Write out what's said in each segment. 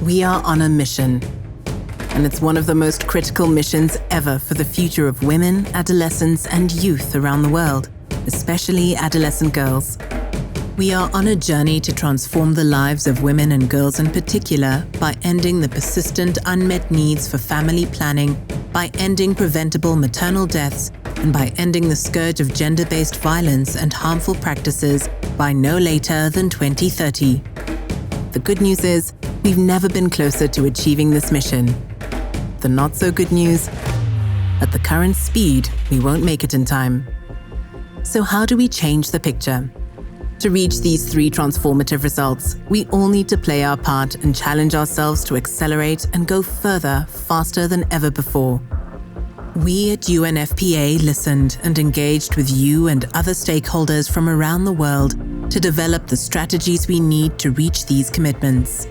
We are on a mission, and it's one of the most critical missions ever for the future of women, adolescents, and youth around the world, especially adolescent girls. We are on a journey to transform the lives of women and girls in particular by ending the persistent unmet needs for family planning, by ending preventable maternal deaths, and by ending the scourge of gender-based violence and harmful practices by no later than 2030. The good news is, we've never been closer to achieving this mission. The not so good news, at the current speed, we won't make it in time. So how do we change the picture? To reach these 3 transformative results, we all need to play our part and challenge ourselves to accelerate and go further, faster than ever before. We at UNFPA listened and engaged with you and other stakeholders from around the world to develop the strategies we need to reach these commitments.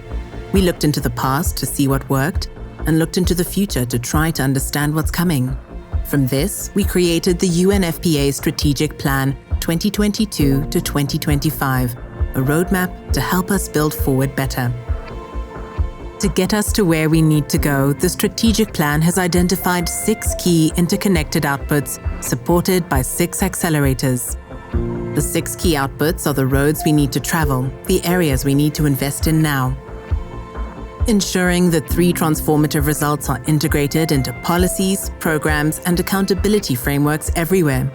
We looked into the past to see what worked and looked into the future to try to understand what's coming. From this, we created the UNFPA Strategic Plan 2022 to 2025, a roadmap to help us build forward better. To get us to where we need to go, the strategic plan has identified 6 key interconnected outputs supported by 6 accelerators. The 6 key outputs are the roads we need to travel, the areas we need to invest in now. Ensuring that 3 transformative results are integrated into policies, programs, and accountability frameworks everywhere.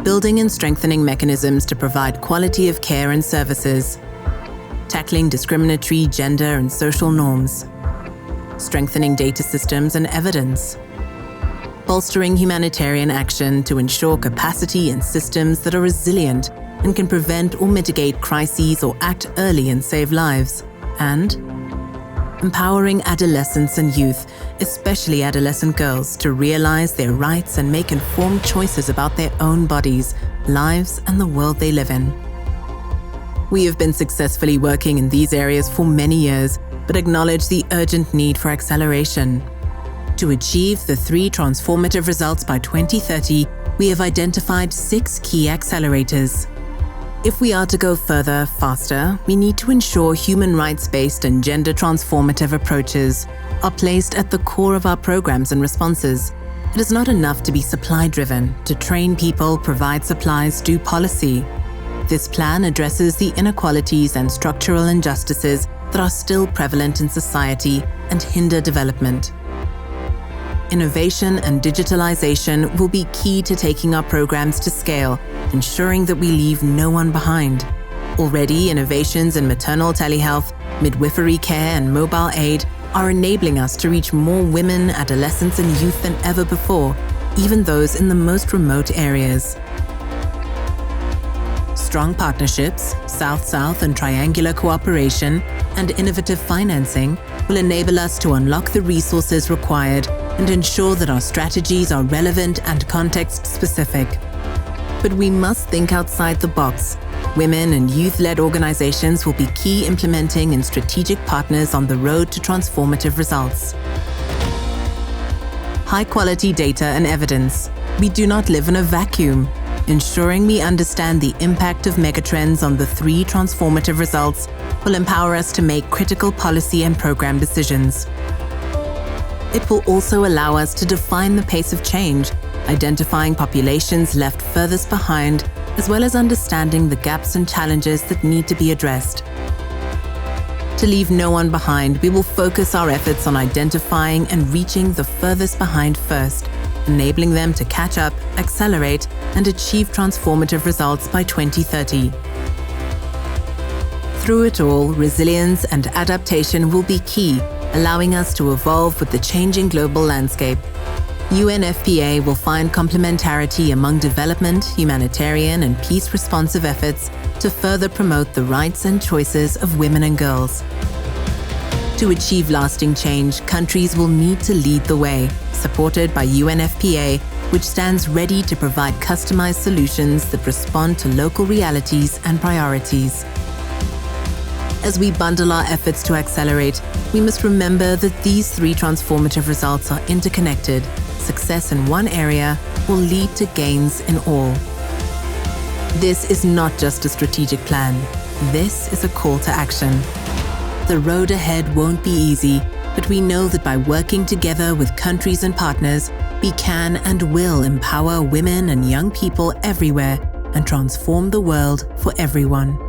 Building and strengthening mechanisms to provide quality of care and services. Tackling discriminatory gender and social norms. Strengthening data systems and evidence. Bolstering humanitarian action to ensure capacity and systems that are resilient and can prevent or mitigate crises or act early and save lives. And empowering adolescents and youth, especially adolescent girls, to realize their rights and make informed choices about their own bodies, lives, and the world they live in. We have been successfully working in these areas for many years, but acknowledge the urgent need for acceleration. To achieve the 3 transformative results by 2030, we have identified 6 key accelerators. If we are to go further, faster, we need to ensure human rights-based and gender-transformative approaches are placed at the core of our programs and responses. It is not enough to be supply-driven, to train people, provide supplies, do policy. This plan addresses the inequalities and structural injustices that are still prevalent in society and hinder development. Innovation and digitalization will be key to taking our programs to scale, ensuring that we leave no one behind. Already, innovations in maternal telehealth, midwifery care, and mobile aid are enabling us to reach more women, adolescents, and youth than ever before, even those in the most remote areas. Strong partnerships, South-South and triangular cooperation, and innovative financing will enable us to unlock the resources required and ensure that our strategies are relevant and context-specific. But we must think outside the box. Women and youth-led organizations will be key implementing and strategic partners on the road to transformative results. High-quality data and evidence. We do not live in a vacuum. Ensuring we understand the impact of megatrends on the 3 transformative results will empower us to make critical policy and program decisions. It will also allow us to define the pace of change, identifying populations left furthest behind, as well as understanding the gaps and challenges that need to be addressed. To leave no one behind, we will focus our efforts on identifying and reaching the furthest behind first, enabling them to catch up, accelerate, and achieve transformative results by 2030. Through it all, resilience and adaptation will be key, allowing us to evolve with the changing global landscape. UNFPA will find complementarity among development, humanitarian, and peace-responsive efforts to further promote the rights and choices of women and girls. To achieve lasting change, countries will need to lead the way, supported by UNFPA, which stands ready to provide customized solutions that respond to local realities and priorities. As we bundle our efforts to accelerate, we must remember that these 3 transformative results are interconnected. Success in one area will lead to gains in all. This is not just a strategic plan. This is a call to action. the road ahead won't be easy, but we know that by working together with countries and partners, we can and will empower women and young people everywhere and transform the world for everyone.